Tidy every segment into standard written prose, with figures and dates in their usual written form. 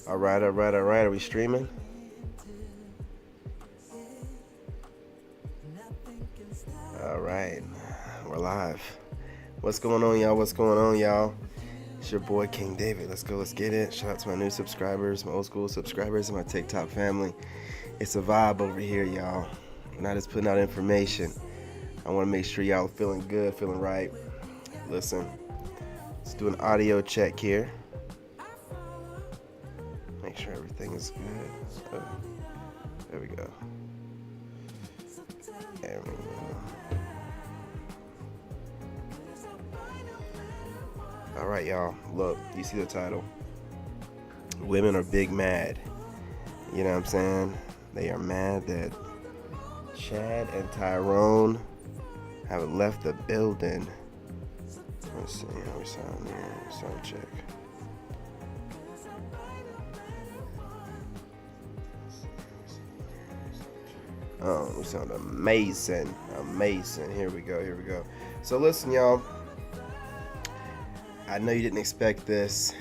All right, all right, all right. Are we streaming? All right, we're live. What's going on, y'all? What's going on, y'all? It's your boy King David. Let's go. Let's get it. Shout out to my new subscribers, my old school subscribers, and my TikTok family. It's a vibe over here, y'all. I'm not just putting out information. I want to make sure y'all are feeling good, feeling right. Listen, let's do an audio check here. Make sure everything is good. So, there we go. There we go. All right, y'all. Look, you see the title. Women are big mad. You know what I'm saying? They are mad that Chad and Tyrone have left the building. Let's see how we sound here. Sound check. Oh, we sound amazing. Amazing. Here we go. Here we go. So listen, y'all. I know you didn't expect this.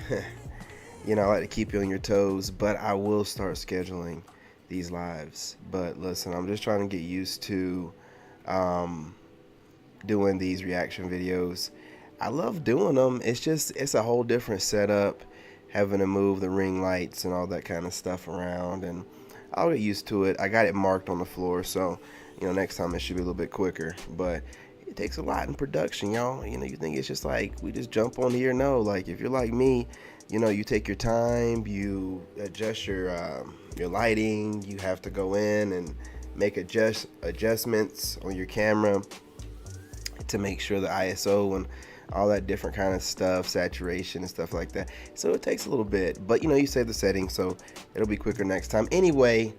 You know, I like to keep you on your toes, but I will start scheduling these lives. But listen, I'm just trying to get used to doing these reaction videos. I love doing them. It's a whole different setup, having to move the ring lights and all that kind of stuff around, and I'll get used to it. I got it marked on the floor, so you know, next time it should be a little bit quicker. But it takes a lot in production, y'all. You know, you think it's just like we just jump on here. No, like if you're like me, you know, you take your time, you adjust your lighting. You have to go in and make adjustments on your camera to make sure the ISO and all that different kind of stuff, saturation and stuff like that. So it takes a little bit, but you know, you save the settings, so it'll be quicker next time. Anyway,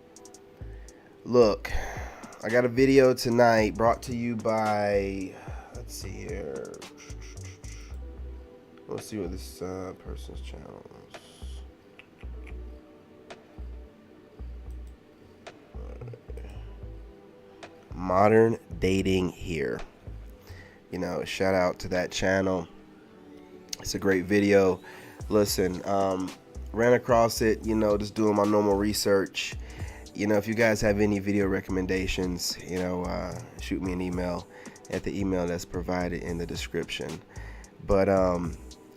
look, I got a video tonight brought to you by, let's see here. Let's see what this person's channel is. Modern Dating Here. You know, shout out to that channel. It's a great video. Listen, ran across it, you know, just doing my normal research. You know, if you guys have any video recommendations, you know, shoot me an email at the email that's provided in the description. But,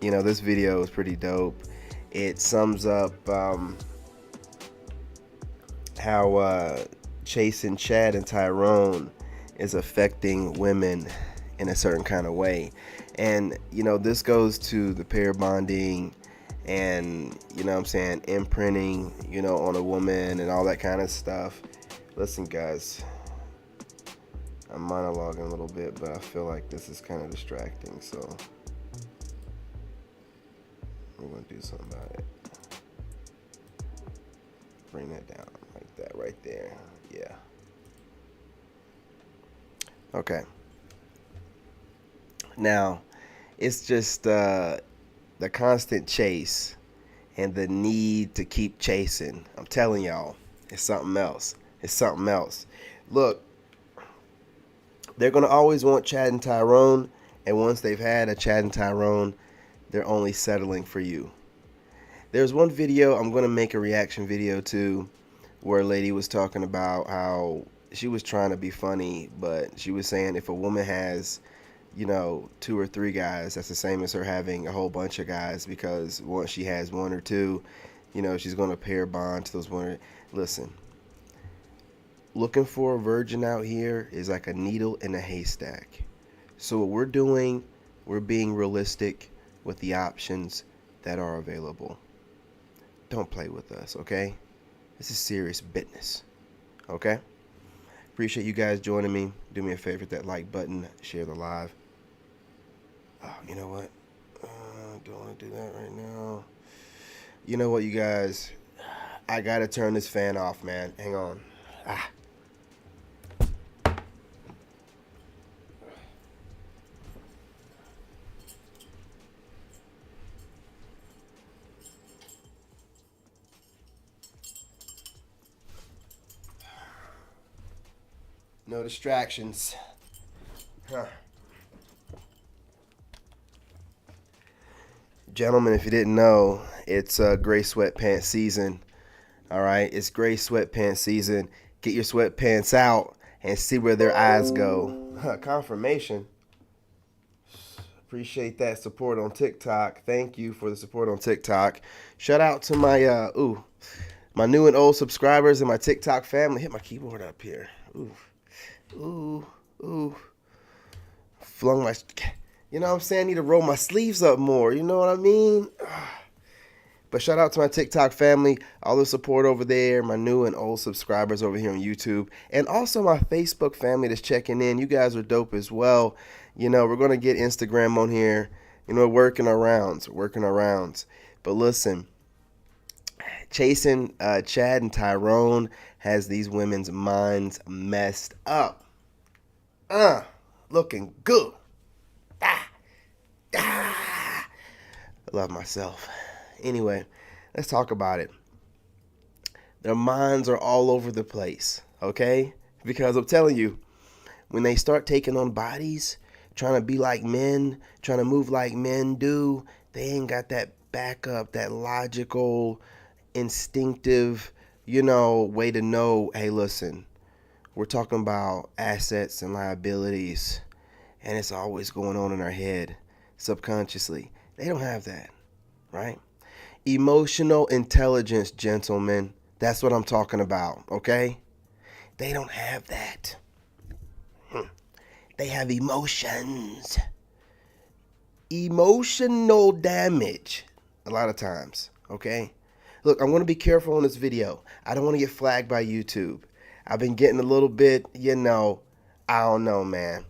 you know, this video is pretty dope. It sums up how chasing Chad and Tyrone is affecting women in a certain kind of way. And you know, this goes to the pair bonding and, you know what I'm saying, imprinting, you know, on a woman and all that kind of stuff. Listen, guys, I'm monologuing a little bit, but I feel like this is kind of distracting, so we're gonna do something about it. Bring that down like that right there. Yeah. Okay. Now, it's just the constant chase and the need to keep chasing. I'm telling y'all, it's something else. It's something else. Look, they're going to always want Chad and Tyrone, and once they've had a Chad and Tyrone, they're only settling for you. There's one video I'm going to make a reaction video to where a lady was talking about how she was trying to be funny, but she was saying if a woman has, you know, 2 or 3 guys, that's the same as her having a whole bunch of guys, because once she has 1 or 2, you know, she's going to pair bond to those one. Listen, looking for a virgin out here is like a needle in a haystack. So what we're doing, we're being realistic with the options that are available. Don't play with us, okay? This is serious business, okay? Appreciate you guys joining me. Do me a favor, hit that like button, share the live. Oh, you know what? Don't want to do that right now. You know what, you guys? I gotta turn this fan off, man. Hang on. No distractions. Huh. Gentlemen, if you didn't know, It's gray sweatpants season. All right, it's gray sweatpants season. Get your sweatpants out and see where their eyes go. Confirmation. Appreciate that support on TikTok. Thank you for the support on TikTok. Shout out to my new and old subscribers and my TikTok family. Hit my keyboard up here. Ooh. Flung my, you know what I'm saying? I need to roll my sleeves up more. You know what I mean? But shout out to my TikTok family, all the support over there, my new and old subscribers over here on YouTube, and also my Facebook family that's checking in. You guys are dope as well. You know, we're going to get Instagram on here. You know, working our rounds. But listen, chasing Chad and Tyrone has these women's minds messed up. Looking good. I love myself. Anyway, let's talk about it. Their minds are all over the place, okay? Because I'm telling you, when they start taking on bodies, trying to be like men, trying to move like men do, they ain't got that backup, that logical, instinctive, way to know, hey, listen, we're talking about assets and liabilities, and it's always going on in our head subconsciously. They don't have that, right? Emotional intelligence, gentlemen. That's what I'm talking about, okay? They don't have that. They have emotions. Emotional damage a lot of times, okay? Look, I'm going to be careful on this video. I don't want to get flagged by YouTube. I've been getting a little bit, I don't know, man.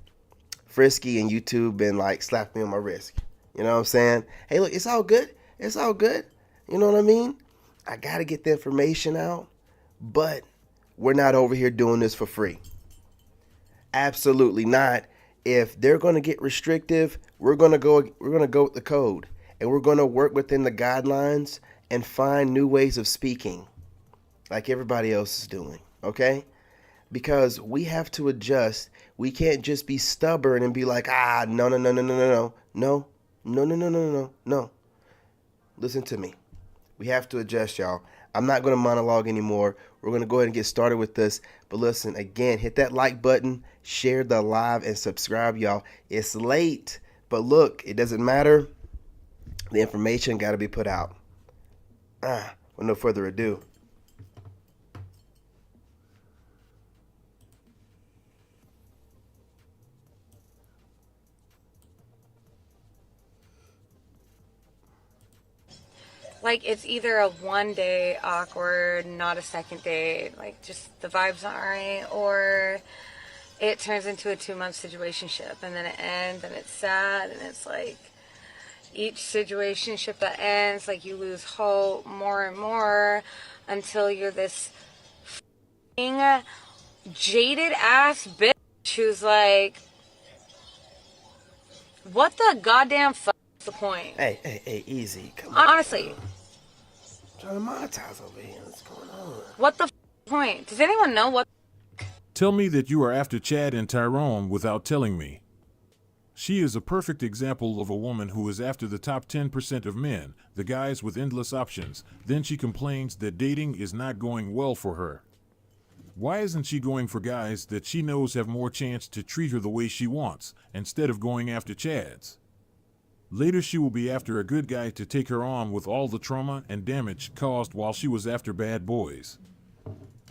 Frisky and YouTube been like slapping me on my wrist. You know what I'm saying? Hey, look, it's all good. It's all good. You know what I mean? I got to get the information out, but we're not over here doing this for free. Absolutely not. If they're going to get restrictive, we're going to go with the code, and we're going to work within the guidelines and find new ways of speaking like everybody else is doing, okay? Because we have to adjust. We can't just be stubborn and be like, no. Listen to me. We have to adjust, y'all. I'm not going to monologue anymore. We're going to go ahead and get started with this. But listen, again, hit that like button, share the live, and subscribe, y'all. It's late, but look, it doesn't matter. The information got to be put out. With no further ado. Like, it's either a 1 day awkward, not a second date, like just the vibes aren't right, or it turns into a 2-month situationship and then it ends and it's sad, and it's like each situationship that ends, like you lose hope more and more until you're this f***ing jaded ass bitch who's like, what the goddamn fuck is the point? Hey, easy. Come on. Honestly. Trying to monetize over here. What's going on? What the point? Does anyone know what? Tell me that you are after Chad and Tyrone without telling me. She is a perfect example of a woman who is after the top 10% of men, the guys with endless options. Then she complains that dating is not going well for her. Why isn't she going for guys that she knows have more chance to treat her the way she wants, instead of going after Chads? Later she will be after a good guy to take her on with all the trauma and damage caused while she was after bad boys.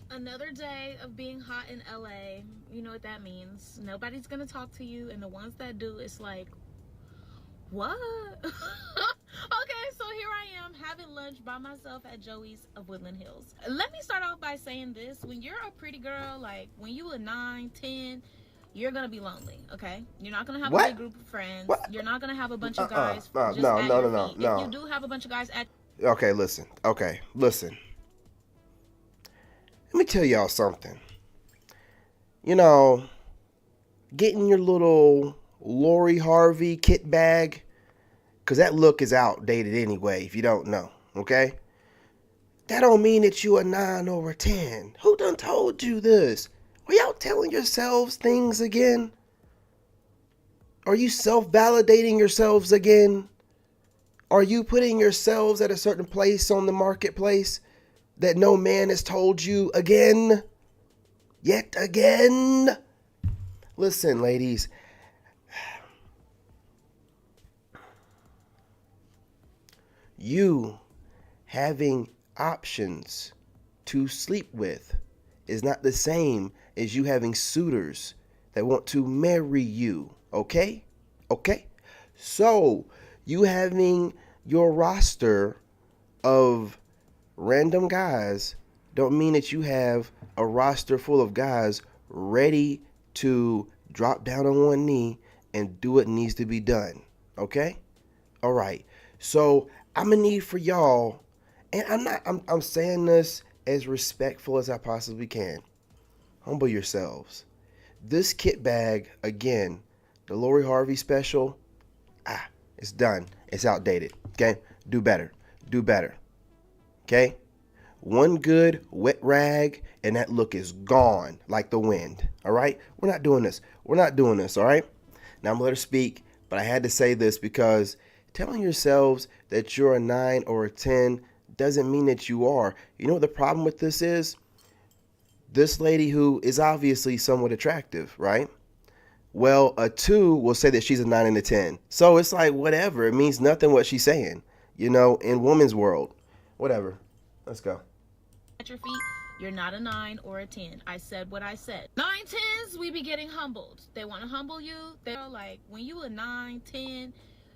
Another day of being hot in LA. You know what that means. Nobody's gonna talk to you, and the ones that do, it's like, what? Okay, so here I am having lunch by myself at Joey's of Woodland Hills. Let me start off by saying this. When you're a pretty girl, like when you a 9, 10, you're gonna be lonely, okay? You're not gonna have a big group of friends. You're not gonna have a bunch of guys. No. If you do have a bunch of guys at... Okay, listen. Let me tell y'all something. Getting your little Lori Harvey kit bag, because that look is outdated anyway, if you don't know, okay? That don't mean that you a 9 or a 10. Who done told you this? Are y'all telling yourselves things again? Are you self-validating yourselves again? Are you putting yourselves at a certain place on the marketplace that no man has told you again? Yet again? Listen, ladies. You having options to sleep with is not the same as you having suitors that want to marry you. Okay? Okay? So, you having your roster of random guys don't mean that you have a roster full of guys ready to drop down on one knee and do what needs to be done. Okay? All right. So I'm gonna need for y'all, and I'm saying this as respectful as I possibly can. Humble yourselves. This kit bag, again, the Lori Harvey special, it's done. It's outdated. Okay? Do better. Do better. Okay? One good wet rag and that look is gone like the wind. All right? We're not doing this. We're not doing this. All right? Now I'm going to let her speak, but I had to say this because telling yourselves that you're a 9 or a 10 doesn't mean that you are. You know what the problem with this is? This lady who is obviously somewhat attractive, right? Well, a 2 will say that she's a 9 and a 10. So it's like, whatever. It means nothing what she's saying, you know, in woman's world. Whatever. Let's go. At your feet, you're not a 9 or a 10. I said what I said. 9, 10s, we be getting humbled. They want to humble you. They're like, when you a 9, 10,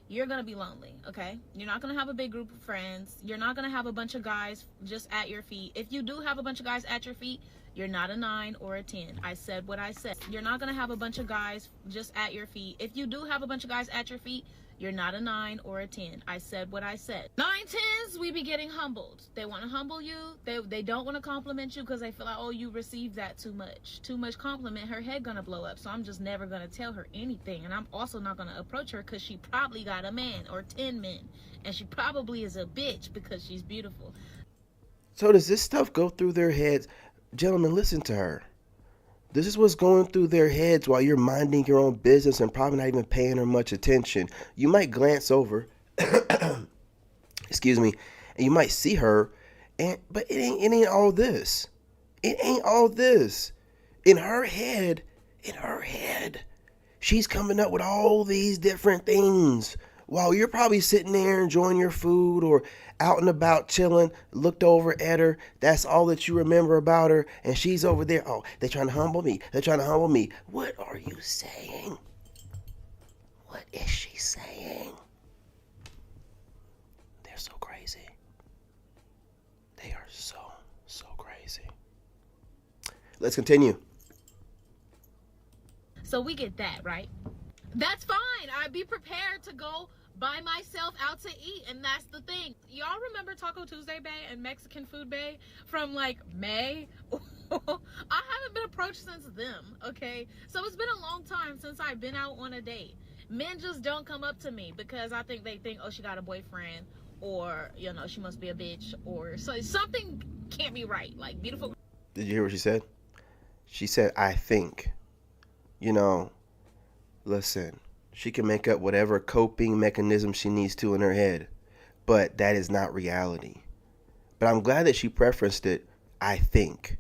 you're going to be lonely, okay? You're not going to have a big group of friends. You're not going to have a bunch of guys just at your feet. If you do have a bunch of guys at your feet, you're not a 9 or a 10. I said what I said. You're not going to have a bunch of guys just at your feet. If you do have a bunch of guys at your feet, you're not a 9 or a 10. I said what I said. 9, 10s, we be getting humbled. They want to humble you. They don't want to compliment you because they feel like, oh, you received that too much. Too much compliment, her head gonna blow up. So I'm just never gonna tell her anything. And I'm also not gonna approach her because she probably got a man or 10 men. And she probably is a bitch because she's beautiful. So does this stuff go through their heads? Gentlemen, listen to her. This is what's going through their heads while you're minding your own business and probably not even paying her much attention. You might glance over, excuse me, and you might see her, but it ain't all this. It ain't all this. In her head, she's coming up with all these different things while you're probably sitting there enjoying your food or out and about chilling, looked over at her. That's all that you remember about her. And she's over there. Oh, they're trying to humble me. They're trying to humble me. What are you saying? What is she saying? They're so crazy. They are so crazy. Let's continue. So we get that, right? That's fine. I'd be prepared to go by myself out to eat, and that's the thing. Y'all remember Taco Tuesday Bay and Mexican Food Bay from like May? I haven't been approached since them, okay? So it's been a long time since I've been out on a date. Men just don't come up to me because I think they think, oh, she got a boyfriend, or, you know, she must be a bitch, or so something can't be right. Like, beautiful. Did you hear what she said? She said, I think. You know, listen, she can make up whatever coping mechanism she needs to in her head, but that is not reality. But I'm glad that she preferenced it, I think,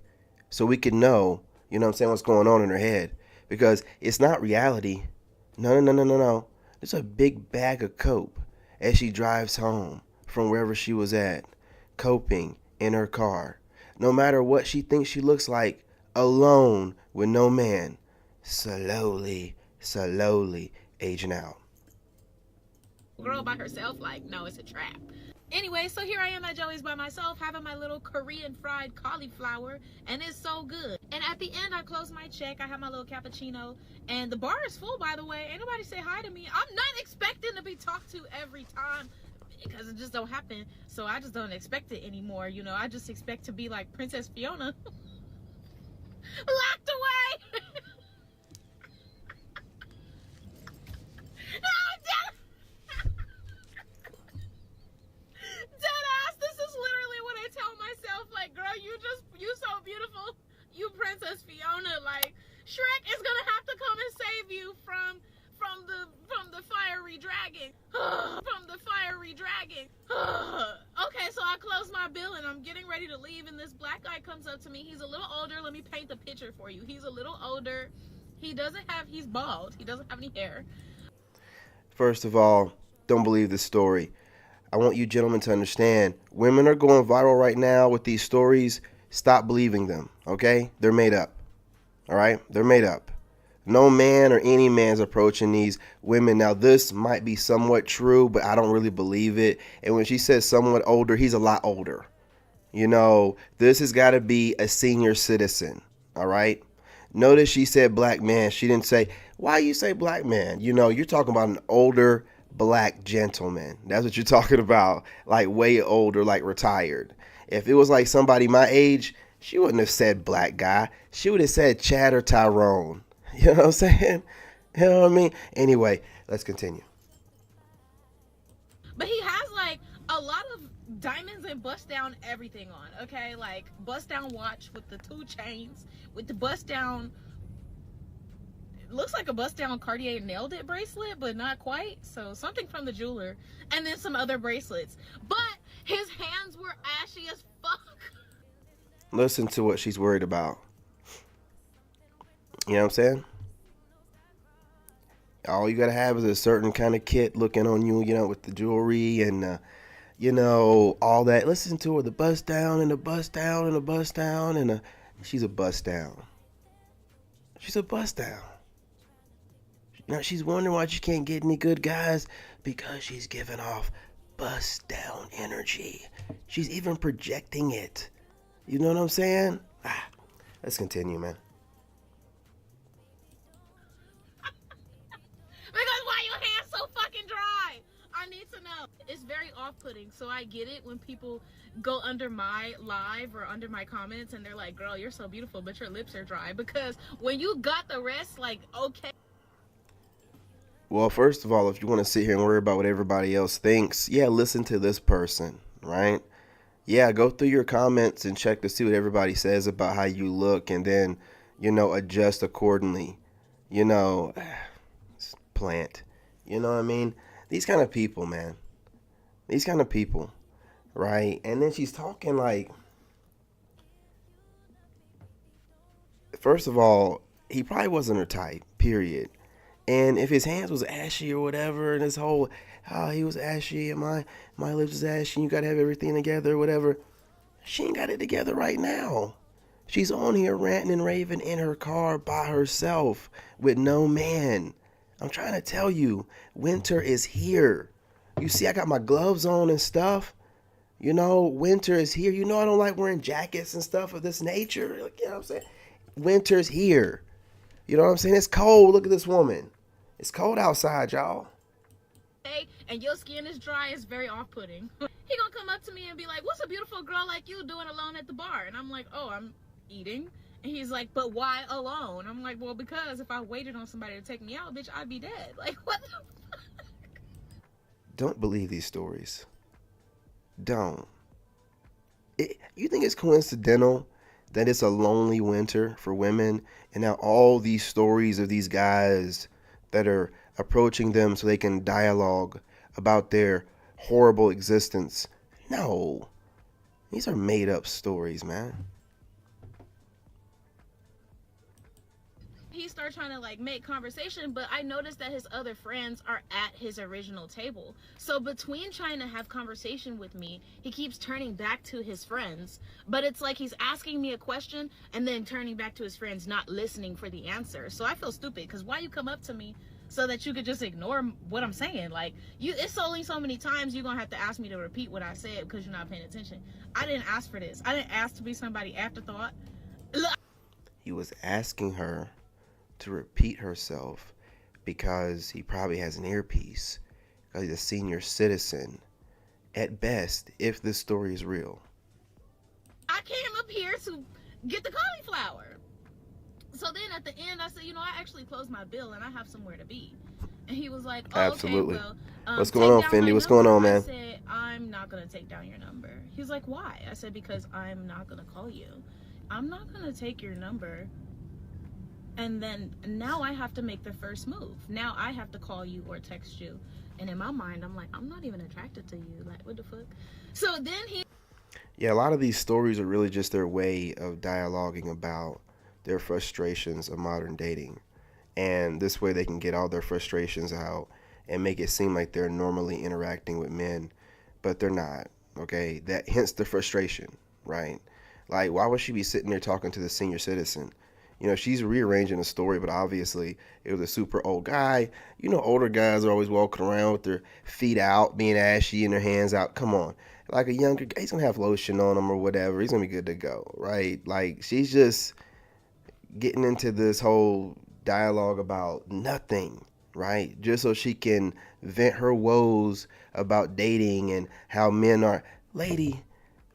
so we can know, you know what I'm saying, what's going on in her head, because it's not reality. No. It's a big bag of cope as she drives home from wherever she was at, coping in her car, no matter what she thinks she looks like, alone with no man, slowly aging out. Girl by herself, like, no, it's a trap. Anyway, so here I am at Joey's by myself having my little Korean fried cauliflower, and it's so good. And at the end, I close my check. I have my little cappuccino, and the bar is full, by the way. Ain't nobody say hi to me. I'm not expecting to be talked to every time because it just don't happen. So I just don't expect it anymore. You know, I just expect to be like Princess Fiona. Locked away. Girl, you so beautiful. You Princess Fiona. Like, Shrek is gonna have to come and save you from the fiery dragon. From the fiery fiery dragon. Okay, so I close my bill and I'm getting ready to leave, and this black guy comes up to me. He's a little older. Let me paint the picture for you. He's a little older. He's bald. He doesn't have any hair. First of all, don't believe this story. I want you gentlemen to understand, women are going viral right now with these stories. Stop believing them, okay? They're made up, all right? They're made up. No man or any man's approaching these women. Now, this might be somewhat true, but I don't really believe it. And when she says somewhat older, he's a lot older. You know, this has got to be a senior citizen, all right? Notice she said black man. She didn't say, why you say black man? You know, you're talking about an older black gentleman. That's what you're talking about, like way older, like retired. If it was like somebody my age, she wouldn't have said black guy. She would have said Chad or Tyrone. You know what I'm saying? You know what I mean? Anyway, let's continue. But he has like a lot of diamonds and bust down everything on, okay? Like bust down watch with the 2 chains, with the bust down, it looks like a bust down Cartier nailed it bracelet, but not quite. So something from the jeweler, and then some other bracelets. But his hands were ashy as fuck. Listen to what she's worried about. You know what I'm saying? All you gotta have is a certain kind of kit looking on you, you know, with the jewelry and, you know, all that. Listen to her, the bust down and the bust down and the bust down and she's a bust down. She's a bust down. You know, she's wondering why she can't get any good guys because she's giving off bust down energy. She's even projecting it. You know what I'm saying? Let's continue, man. Because why your hands so fucking dry? I need to know. It's very off-putting, so I get it when people go under my live or under my comments and they're like, girl, you're so beautiful, but your lips are dry. Because when you got the rest, like, okay. Well, first of all, if you want to sit here and worry about what everybody else thinks, yeah, listen to this person, right? Yeah, go through your comments and check to see what everybody says about how you look and then, you know, adjust accordingly. You know, plant. You know what I mean? These kind of people, man. These kind of people, right? And then she's talking like, first of all, he probably wasn't her type, period. And if his hands was ashy or whatever, and this whole, he was ashy and my lips is ashy and you got to have everything together or whatever, she ain't got it together right now. She's on here ranting and raving in her car by herself with no man. I'm trying to tell you, winter is here. You see, I got my gloves on and stuff. You know, winter is here. You know I don't like wearing jackets and stuff of this nature. Like, you know what I'm saying? Winter's here. You know what I'm saying? It's cold. Look at this woman. It's cold outside, y'all. And your skin is dry, it's very off-putting. He gonna come up to me and be like, what's a beautiful girl like you doing alone at the bar? And I'm like, oh, I'm eating. And he's like, but why alone? I'm like, well, because if I waited on somebody to take me out, bitch, I'd be dead. Like, what the fuck? Don't believe these stories. Don't. You think it's coincidental that it's a lonely winter for women and now all these stories of these guys that are approaching them so they can dialogue about their horrible existence? No. These are made up stories, man. He started trying to like make conversation, but I noticed that his other friends are at his original table. So between trying to have conversation with me, he keeps turning back to his friends, but it's like he's asking me a question and then turning back to his friends, not listening for the answer. So I feel stupid, because why you come up to me so that you could just ignore what I'm saying? Like, it's only so many times you're gonna have to ask me to repeat what I said because you're not paying attention. I didn't ask for this. I didn't ask to be somebody afterthought. Look. He was asking her to repeat herself because he probably has an earpiece, because he's a senior citizen at best, if this story is real. I came up here to get the cauliflower. So then at the end I said, you know, I actually closed my bill and I have somewhere to be. And he was like, oh, Absolutely. okay, well, What's going on, Fendi? What's going on, man? I said, I'm not going to take down your number. He was like, why? I said, because I'm not going to call you. I'm not going to take your number. And then now I have to make the first move. Now I have to call you or text you And in my mind, I'm like, I'm not even attracted to you. Like, what the fuck? So then he. Yeah, a lot of these stories are really just their way of dialoguing about their frustrations of modern dating. And this way they can get all their frustrations out and make it seem like they're normally interacting with men, but they're not. Okay, that hence the frustration, right? Like, why would she be sitting there talking to the senior citizen? You know, she's rearranging a story, but obviously it was a super old guy. You know, older guys are always walking around with their feet out, being ashy and their hands out. Come on. Like a younger guy, he's going to have lotion on him or whatever. He's going to be good to go, right? Like, she's just getting into this whole dialogue about nothing, right? Just so she can vent her woes about dating and how men are. Lady,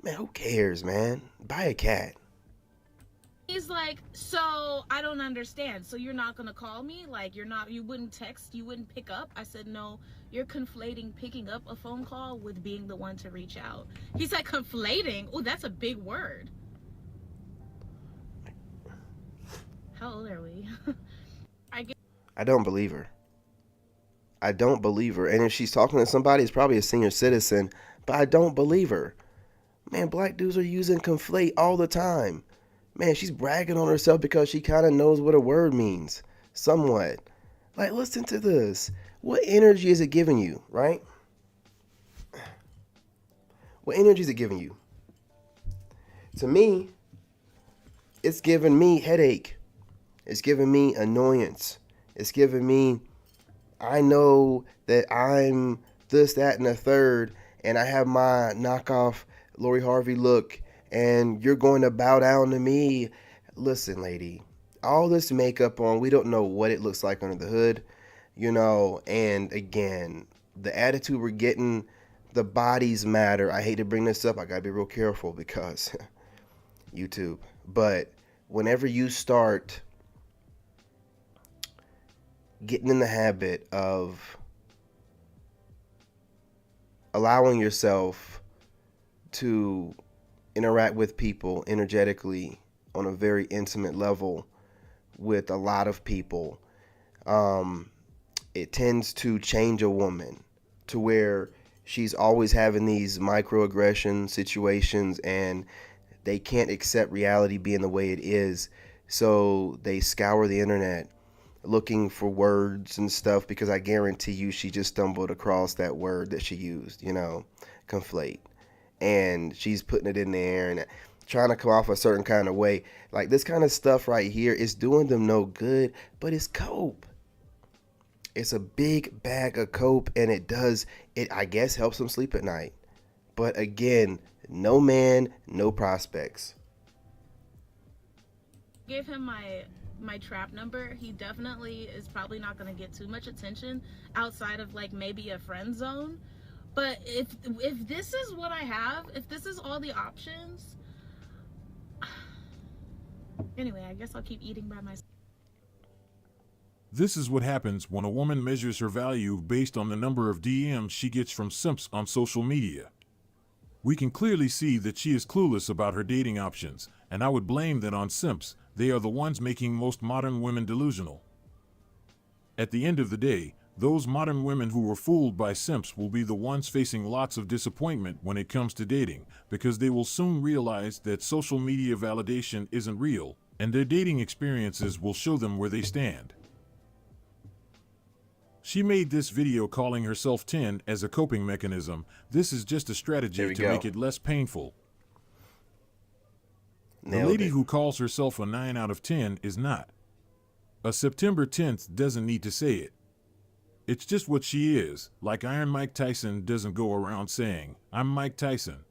man, who cares, man? Buy a cat. He's like, so I don't understand. So you're not gonna call me? Like, you wouldn't text, you wouldn't pick up? I said, no, you're conflating picking up a phone call with being the one to reach out. He's like, conflating? Oh, that's a big word. How old are we? I don't believe her. I don't believe her. And if she's talking to somebody, it's probably a senior citizen, but I don't believe her. Man, black dudes are using conflate all the time. Man, she's bragging on herself because she kind of knows what a word means. Somewhat. Like, listen to this. What energy is it giving you, right? What energy is it giving you? To me, it's giving me headache. It's giving me annoyance. It's giving me, I know that I'm this, that, and the third, and I have my knockoff Lori Harvey look, and you're going to bow down to me. Listen, lady, all this makeup on, we don't know what it looks like under the hood, you know, and again, the attitude we're getting, the bodies matter. I hate to bring this up. I got to be real careful because YouTube. But whenever you start getting in the habit of allowing yourself to interact with people energetically on a very intimate level with a lot of people, it tends to change a woman to where she's always having these microaggression situations and they can't accept reality being the way it is. So they scour the internet looking for words and stuff because I guarantee you she just stumbled across that word that she used, you know, conflate. And she's putting it in there and trying to come off a certain kind of way. Like this kind of stuff right here is doing them no good, but it's cope. It's a big bag of cope and it I guess helps them sleep at night. But again, no man, no prospects. Gave him my trap number. He definitely is probably not going to get too much attention outside of like maybe a friend zone. But if this is what I have, if this is all the options, anyway, I guess I'll keep eating by myself. This is what happens when a woman measures her value based on the number of DMs she gets from simps on social media. We can clearly see that she is clueless about her dating options, and I would blame that on simps. They are the ones making most modern women delusional. At the end of the day, those modern women who were fooled by simps will be the ones facing lots of disappointment when it comes to dating, because they will soon realize that social media validation isn't real, and their dating experiences will show them where they stand. She made this video calling herself 10 as a coping mechanism. This is just a strategy to make it less painful. The lady who calls herself a 9 out of 10 is not. A September 10th doesn't need to say it. It's just what she is, like Iron Mike Tyson doesn't go around saying, "I'm Mike Tyson."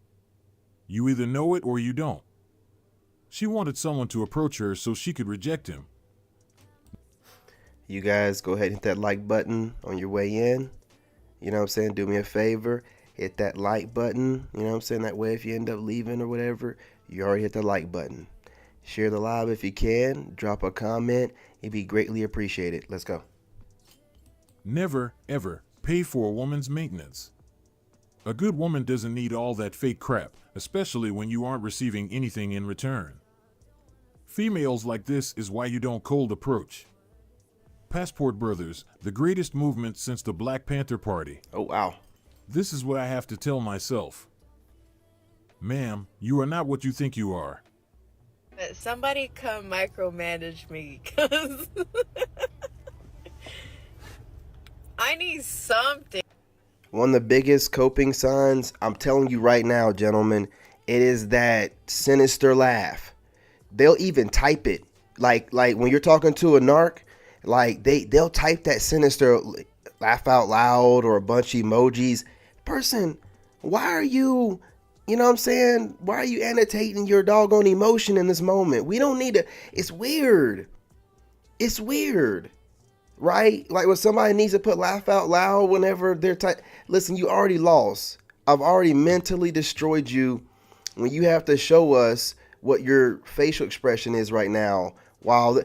You either know it or you don't. She wanted someone to approach her so she could reject him. You guys go ahead and hit that like button on your way in. You know what I'm saying? Do me a favor. Hit that like button. You know what I'm saying? That way if you end up leaving or whatever, you already hit the like button. Share the live if you can. Drop a comment. It'd be greatly appreciated. Let's go. Never, ever pay for a woman's maintenance. A good woman doesn't need all that fake crap, especially when you aren't receiving anything in return. Females like this is why you don't cold approach. Passport Brothers, the greatest movement since the Black Panther Party. Oh, wow. This is what I have to tell myself. Ma'am, you are not what you think you are. Somebody come micromanage me, because I need something. One of the biggest coping signs, I'm telling you right now, gentlemen, it is that sinister laugh. They'll even type it. Like when you're talking to a narc, like they'll type that sinister laugh out loud or a bunch of emojis. Person, why are you, you know what I'm saying? Why are you annotating your doggone emotion in this moment? We don't need to. It's weird. It's weird. Right? Like when somebody needs to put laugh out loud whenever they're listen, you already lost. I've already mentally destroyed you when you have to show us what your facial expression is right now. While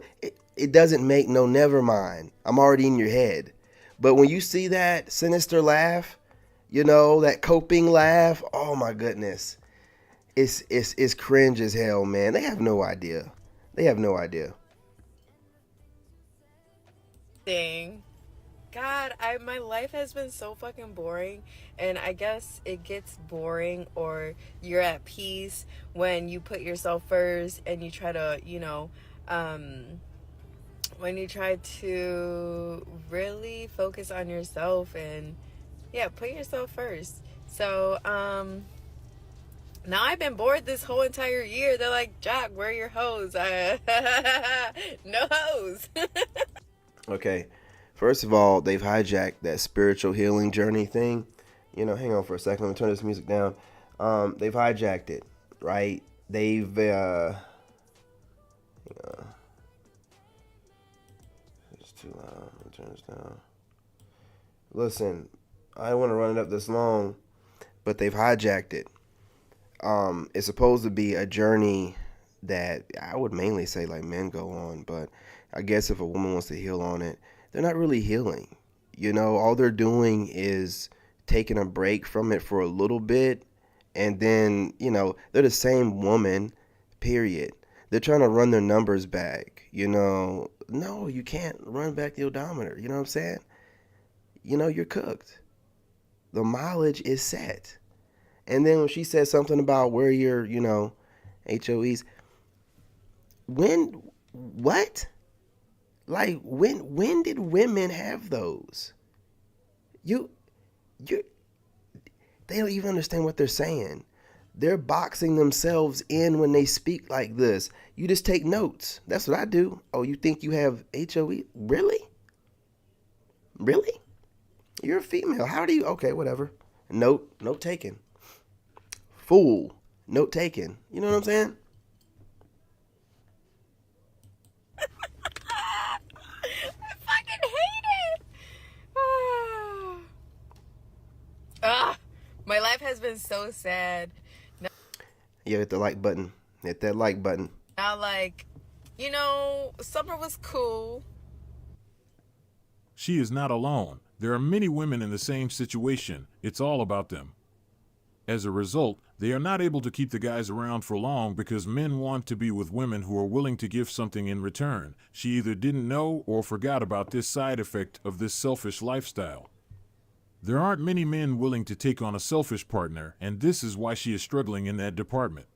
it doesn't make no, never mind. I'm already in your head. But when you see that sinister laugh, you know, that coping laugh, oh my goodness. It's cringe as hell, man. They have no idea. They have no idea. God, my life has been so fucking boring, and I guess it gets boring, or you're at peace when you put yourself first and you try to, when you try to really focus on yourself and put yourself first. So now I've been bored this whole entire year. They're like, Jack, where are your hoes? No hoes. Okay, first of all, they've hijacked that spiritual healing journey thing. You know, hang on for a second. Let me turn this music down. They've hijacked it, right? They've, it's too loud. Let me turn this down. Listen, I don't want to run it up this long, but they've hijacked it. It's supposed to be a journey that I would mainly say like men go on, but I guess if a woman wants to heal on it, they're not really healing. You know, all they're doing is taking a break from it for a little bit, and then, you know, they're the same woman, period. They're trying to run their numbers back, you know. No, you can't run back the odometer, you know what I'm saying? You know, you're cooked. The mileage is set. And then when she said something about where your, you know, HOEs, what? Like, when did women have those? They don't even understand what they're saying. They're boxing themselves in when they speak like this. You just take notes. That's what I do. Oh, you think you have HOE? Really? Really? You're a female. How do you? Okay, whatever. Note taken. Fool. Note taken. You know what I'm saying? My life has been so sad. Yeah, hit the like button. Hit that like button. Now, like, you know, summer was cool. She is not alone. There are many women in the same situation. It's all about them. As a result, they are not able to keep the guys around for long because men want to be with women who are willing to give something in return. She either didn't know or forgot about this side effect of this selfish lifestyle. There aren't many men willing to take on a selfish partner, and this is why she is struggling in that department.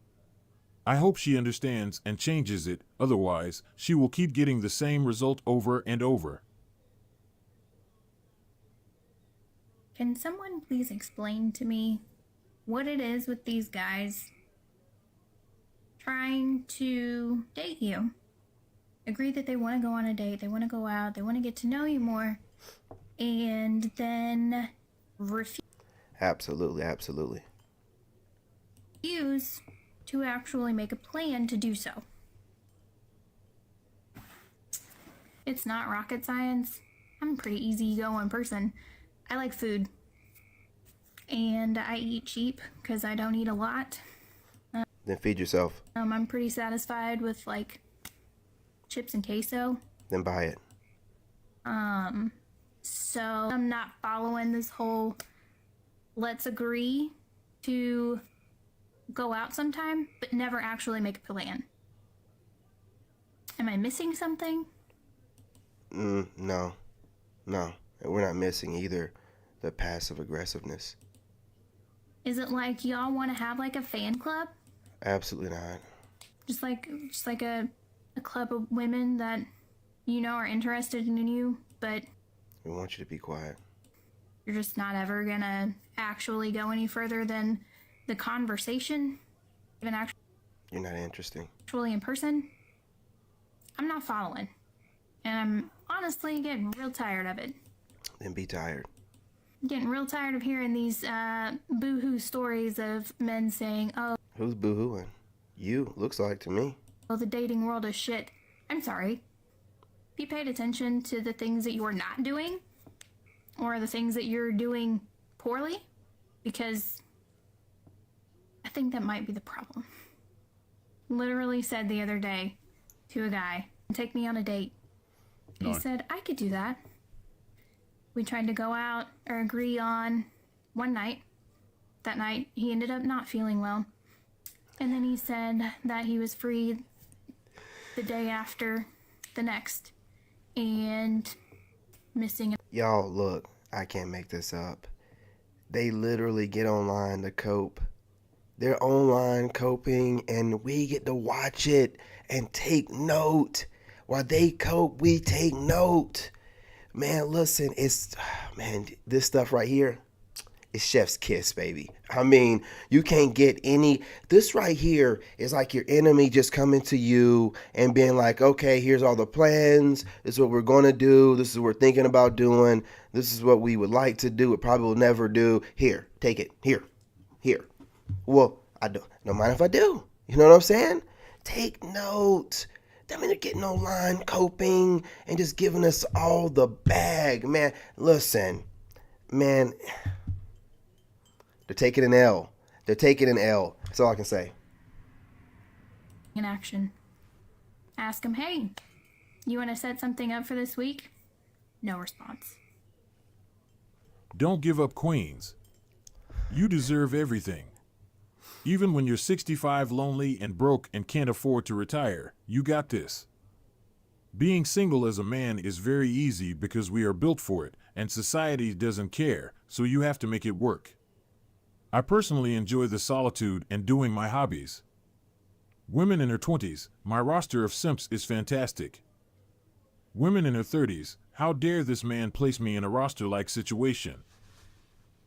I hope she understands and changes it, otherwise, she will keep getting the same result over and over. Can someone please explain to me what it is with these guys trying to date you? Agree that they want to go on a date, they want to go out, they want to get to know you more, and then Absolutely. refuse to actually make a plan to do so. It's not rocket science. I'm a pretty easygoing person. I like food. And I eat cheap because I don't eat a lot. Then feed yourself. I'm pretty satisfied with like chips and queso. Then buy it. So I'm not following this whole let's agree to go out sometime, but never actually make a plan. Am I missing something? No, no. And we're not missing either the passive aggressiveness. Is it like y'all want to have like a fan club? Absolutely not. Just like a club of women that you know are interested in you, but We want you to be quiet. you're just not ever gonna actually go any further than the conversation, even You're not interesting. actually in person. I'm not following. And I'm honestly getting real tired of it. Then be tired. I'm getting real tired of hearing these boo-hoo stories of men saying, oh, Who's boo-hooing? You, looks like to me. the dating world is shit. I'm sorry. If you paid attention to the things that you're not doing, or the things that you're doing poorly, because I think that might be the problem. Literally said the other day to a guy, take me on a date. He said, I could do that. We tried to go out or agree on one night. That night, he ended up not feeling well. And then he said that he was free the day after the next. And missing. Y'all, look, I can't make this up. They literally get online to cope. They're online coping, and we get to watch it and take note. While they cope, we take note. Man, listen, this stuff right here, it's chef's kiss, baby. I mean, you can't get this right here is like your enemy just coming to you and being like, okay, here's all the plans. This is what we're going to do. This is what we're thinking about doing. This is what we would like to do. It probably will never do. Here, take it. Here. Well, I don't mind if I do. You know what I'm saying? Take note. I mean, they're getting online, coping, and just giving us all the bag. Man, listen, man, they're taking an L. That's all I can say. In action. Ask him, hey, you want to set something up for this week? No response. Don't give up, queens. You deserve everything. Even when you're 65, lonely, and broke and can't afford to retire, you got this. Being single as a man is very easy because we are built for it, and society doesn't care, so you have to make it work. I personally enjoy the solitude and doing my hobbies. Women in her 20s, my roster of simps is fantastic. Women in her 30s, how dare this man place me in a roster-like situation?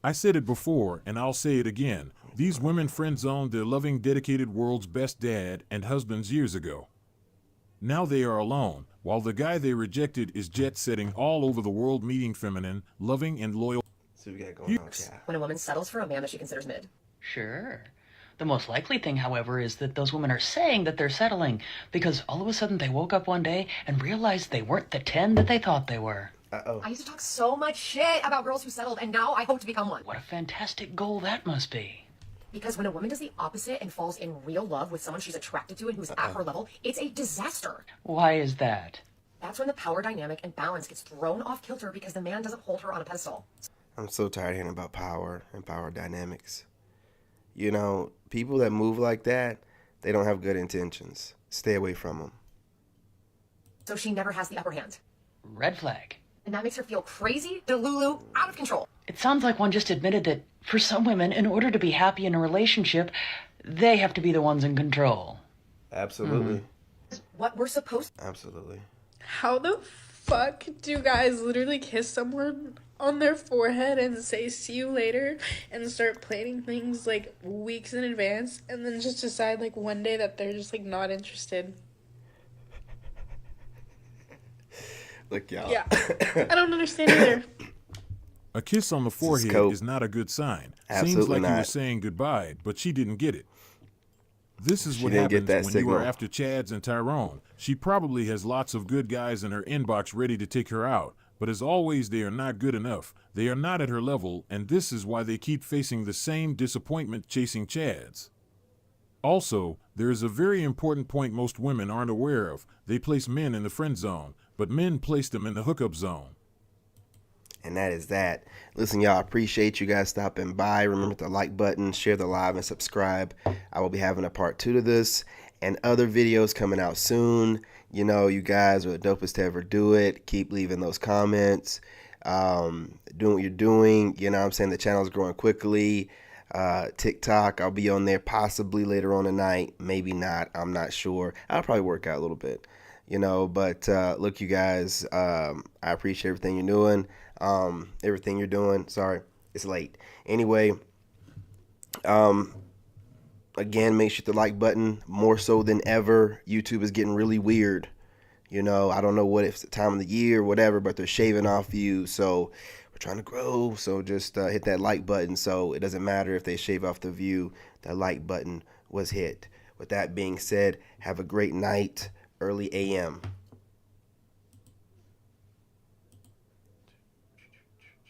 I said it before, and I'll say it again. These women friend-zoned their loving, dedicated world's best dad and husbands years ago. Now they are alone, while the guy they rejected is jet-setting all over the world, meeting feminine, loving, and loyal. So we got going on, yeah. When a woman settles for a man that she considers mid. Sure. The most likely thing, however, is that those women are saying that they're settling because all of a sudden they woke up one day and realized they weren't the 10 that they thought they were. Uh-oh. I used to talk so much shit about girls who settled, and now I hope to become one. What a fantastic goal that must be. Because when a woman does the opposite and falls in real love with someone she's attracted to and who's at her level, it's a disaster. Why is that? That's when the power dynamic and balance gets thrown off kilter because the man doesn't hold her on a pedestal. I'm so tired of hearing about power and power dynamics. You know, people that move like that, they don't have good intentions. Stay away from them. So she never has the upper hand. Red flag. And that makes her feel crazy, delulu, out of control. It sounds like one just admitted that for some women, in order to be happy in a relationship, they have to be the ones in control. Absolutely. What we're supposed Absolutely. How the fuck do guys literally kiss someone on their forehead and say see you later and start planning things like weeks in advance and then just decide like one day that they're just like not interested? Look, y'all. Yeah. I don't understand either. A kiss on the forehead cope. is not a good sign. Seems Absolutely like you were not. saying goodbye, but she didn't get it. This is She what didn't get happens that when signal. you are after Chads and Tyrone. She probably has lots of good guys in her inbox ready to take her out, but as always, they are not good enough. They are not at her level, and this is why they keep facing the same disappointment chasing Chads. Also, there is a very important point most women aren't aware of. They place men in the friend zone, but men place them in the hookup zone. And that is that. Listen, y'all, appreciate you guys stopping by. Remember the like button, share the live, and subscribe. I will be having a part 2 to this. and other videos coming out soon. You know, you guys are the dopest to ever do it. Keep leaving those comments, doing what you're doing. You know what I'm saying? The channel's growing quickly. TikTok, I'll be on there possibly later on tonight, maybe not, I'm not sure. I'll probably work out a little bit, you know. But look, you guys, I appreciate everything you're doing. Sorry, it's late. Anyway, again, make sure to hit the like button more so than ever. YouTube is getting really weird. You know, I don't know what if it's the time of the year or whatever, but they're shaving off views. So we're trying to grow. So just hit that like button. So it doesn't matter if they shave off the view. That like button was hit. With that being said, have a great night, early AM.